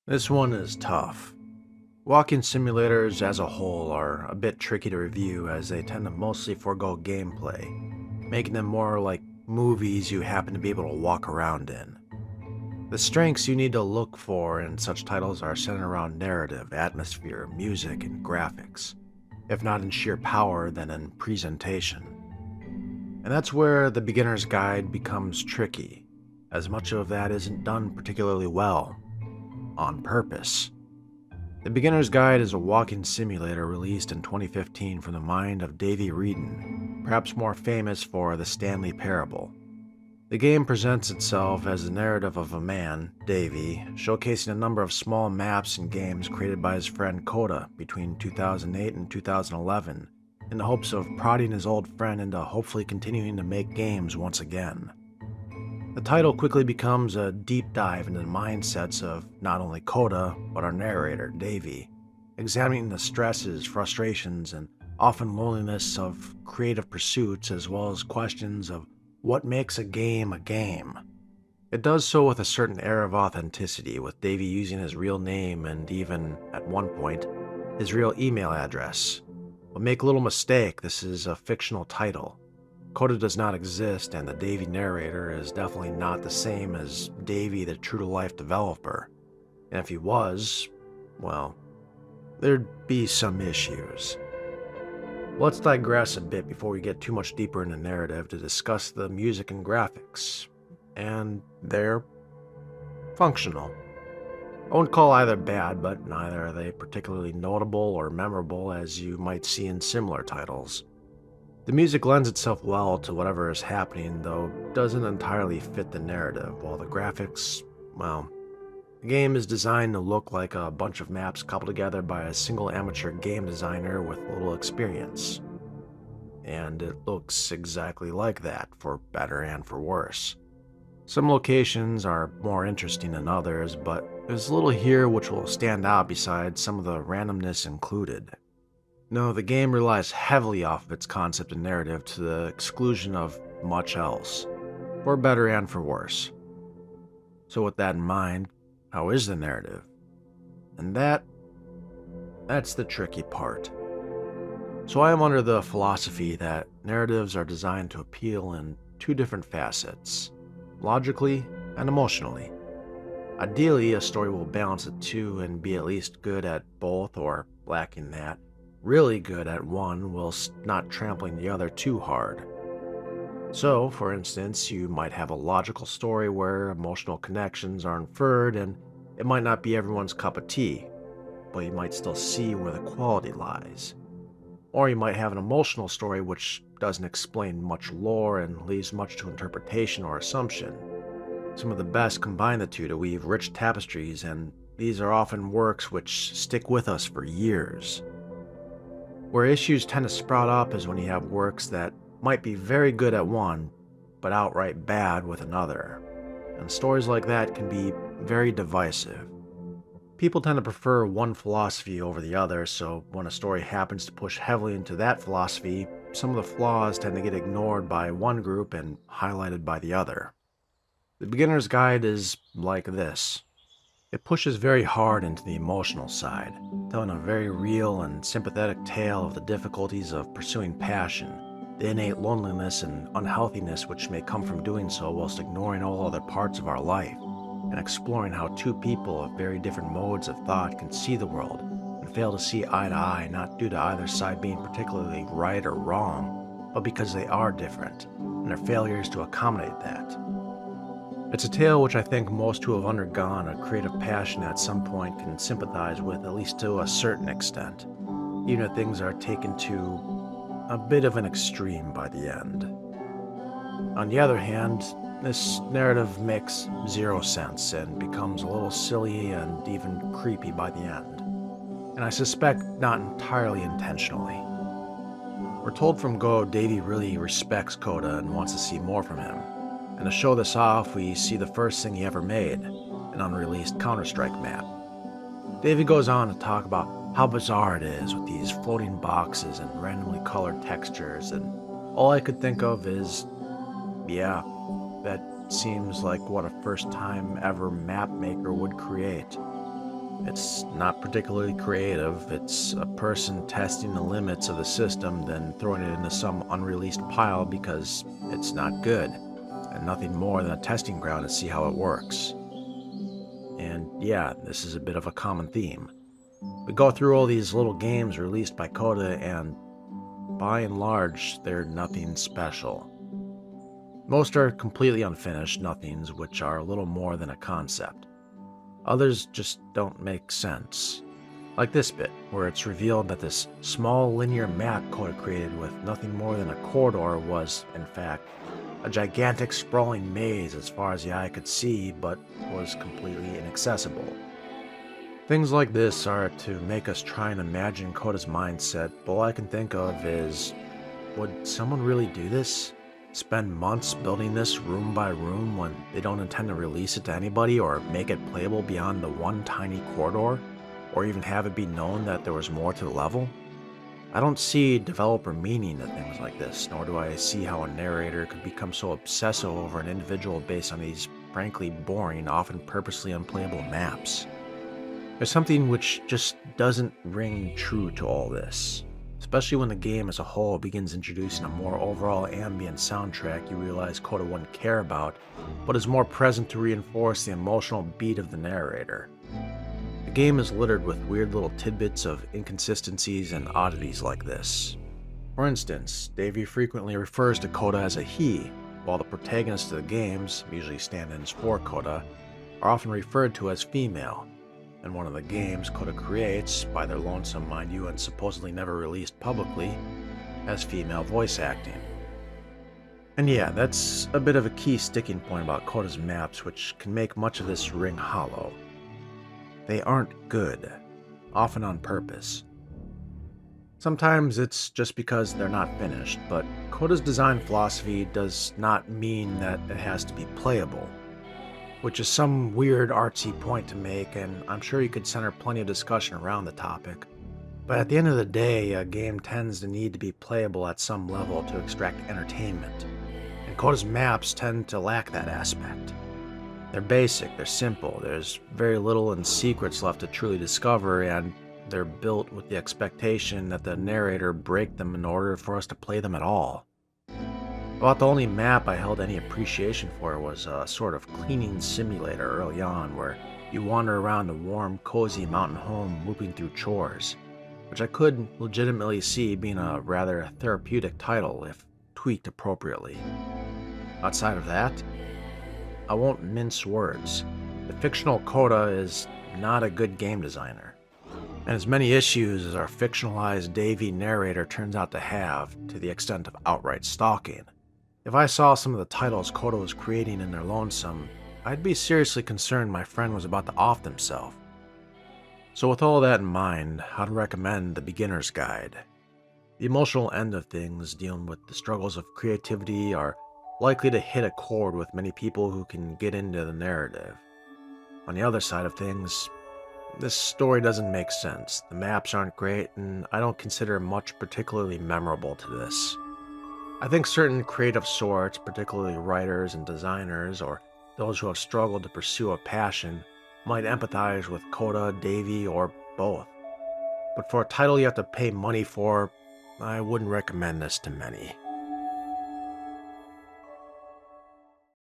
This one is tough. Walking simulators as a whole are a bit tricky to review as they tend to mostly forego gameplay, making them more like movies you happen to be able to walk around in. The strengths you need to look for in such titles are centered around narrative, atmosphere, music, and graphics, if not in sheer power, then in presentation. And that's where the beginner's guide becomes tricky, as much of that isn't done particularly well, on purpose. The Beginner's Guide is a walking simulator released in 2015 from the mind of Davey Wreden, perhaps more famous for the Stanley Parable. The game presents itself as the narrative of a man, Davey, showcasing a number of small maps and games created by his friend Coda between 2008 and 2011, in the hopes of prodding his old friend into hopefully continuing to make games once again. The title quickly becomes a deep dive into the mindsets of not only Coda, but our narrator, Davey, examining the stresses, frustrations, and often loneliness of creative pursuits, as well as questions of what makes a game a game. It does so with a certain air of authenticity, with Davey using his real name and even, at one point, his real email address. But make little mistake, this is a fictional title. Coda does not exist, and the Davey narrator is definitely not the same as Davey, the true-to-life developer. And if he was, well, there'd be some issues. Let's digress a bit before we get too much deeper into narrative to discuss the music and graphics. And they're functional. I wouldn't call either bad, but neither are they particularly notable or memorable as you might see in similar titles. The music lends itself well to whatever is happening, though doesn't entirely fit the narrative, while the graphics, well, the game is designed to look like a bunch of maps coupled together by a single amateur game designer with little experience. And it looks exactly like that, for better and for worse. Some locations are more interesting than others, but there's little here which will stand out besides some of the randomness included. No, the game relies heavily off of its concept and narrative to the exclusion of much else, for better and for worse. So with that in mind, how is the narrative? And that's the tricky part. So I am under the philosophy that narratives are designed to appeal in two different facets, logically and emotionally. Ideally, a story will balance the two and be at least good at both, or lacking that, really good at one whilst not trampling the other too hard. So, for instance, you might have a logical story where emotional connections are inferred and it might not be everyone's cup of tea, but you might still see where the quality lies. Or you might have an emotional story which doesn't explain much lore and leaves much to interpretation or assumption. Some of the best combine the two to weave rich tapestries, and these are often works which stick with us for years. Where issues tend to sprout up is when you have works that might be very good at one, but outright bad with another. And stories like that can be very divisive. People tend to prefer one philosophy over the other, so when a story happens to push heavily into that philosophy, some of the flaws tend to get ignored by one group and highlighted by the other. The Beginner's Guide is like this. It pushes very hard into the emotional side, telling a very real and sympathetic tale of the difficulties of pursuing passion, the innate loneliness and unhealthiness which may come from doing so whilst ignoring all other parts of our life, and exploring how two people of very different modes of thought can see the world and fail to see eye to eye, not due to either side being particularly right or wrong, but because they are different, and their failures to accommodate that. It's a tale which I think most who have undergone a creative passion at some point can sympathize with, at least to a certain extent, even if things are taken to a bit of an extreme by the end. On the other hand, this narrative makes zero sense and becomes a little silly and even creepy by the end, and I suspect not entirely intentionally. We're told from go Davey really respects Coda and wants to see more from him. And to show this off, we see the first thing he ever made, an unreleased Counter-Strike map. Davey goes on to talk about how bizarre it is with these floating boxes and randomly colored textures, and all I could think of is, yeah, that seems like what a first-time ever map maker would create. It's not particularly creative. It's a person testing the limits of the system, then throwing it into some unreleased pile because it's not good, and nothing more than a testing ground to see how it works. And yeah, this is a bit of a common theme. We go through all these little games released by Coda, and by and large, they're nothing special. Most are completely unfinished nothings, which are a little more than a concept. Others just don't make sense. Like this bit, where it's revealed that this small linear map Coda created with nothing more than a corridor was, in fact, a gigantic sprawling maze as far as the eye could see, but was completely inaccessible. Things like this are to make us try and imagine Coda's mindset, but all I can think of is, would someone really do this? Spend months building this room by room when they don't intend to release it to anybody or make it playable beyond the one tiny corridor, or even have it be known that there was more to the level? I don't see developer meaning to things like this, nor do I see how a narrator could become so obsessive over an individual based on these frankly boring, often purposely unplayable maps. There's something which just doesn't ring true to all this. Especially when the game as a whole begins introducing a more overall ambient soundtrack you realize Coda wouldn't care about, but is more present to reinforce the emotional beat of the narrator. The game is littered with weird little tidbits of inconsistencies and oddities like this. For instance, Davy frequently refers to Coda as a he, while the protagonists of the games, usually stand-ins for Coda, are often referred to as female. In one of the games Coda creates, by their lonesome mind you and supposedly never released publicly, as female voice acting. And yeah, that's a bit of a key sticking point about Coda's maps which can make much of this ring hollow. They aren't good, often on purpose. Sometimes it's just because they're not finished, but Coda's design philosophy does not mean that it has to be playable. Which is some weird artsy point to make, and I'm sure you could center plenty of discussion around the topic. But at the end of the day, a game tends to need to be playable at some level to extract entertainment, and Coda's maps tend to lack that aspect. They're basic, they're simple, there's very little and secrets left to truly discover, and they're built with the expectation that the narrator break them in order for us to play them at all. About the only map I held any appreciation for was a sort of cleaning simulator early on, where you wander around a warm, cozy mountain home looping through chores, which I could legitimately see being a rather therapeutic title if tweaked appropriately. Outside of that, I won't mince words. The fictional Coda is not a good game designer, and as many issues as our fictionalized Davy narrator turns out to have, to the extent of outright stalking, if I saw some of the titles Coda was creating in their lonesome, I'd be seriously concerned my friend was about to off himself. So with all that in mind, I'd recommend The Beginner's Guide. The emotional end of things dealing with the struggles of creativity are likely to hit a chord with many people who can get into the narrative. On the other side of things, this story doesn't make sense, the maps aren't great, and I don't consider much particularly memorable to this. I think certain creative sorts, particularly writers and designers, or those who have struggled to pursue a passion, might empathize with Coda, Davy, or both. But for a title you have to pay money for, I wouldn't recommend this to many.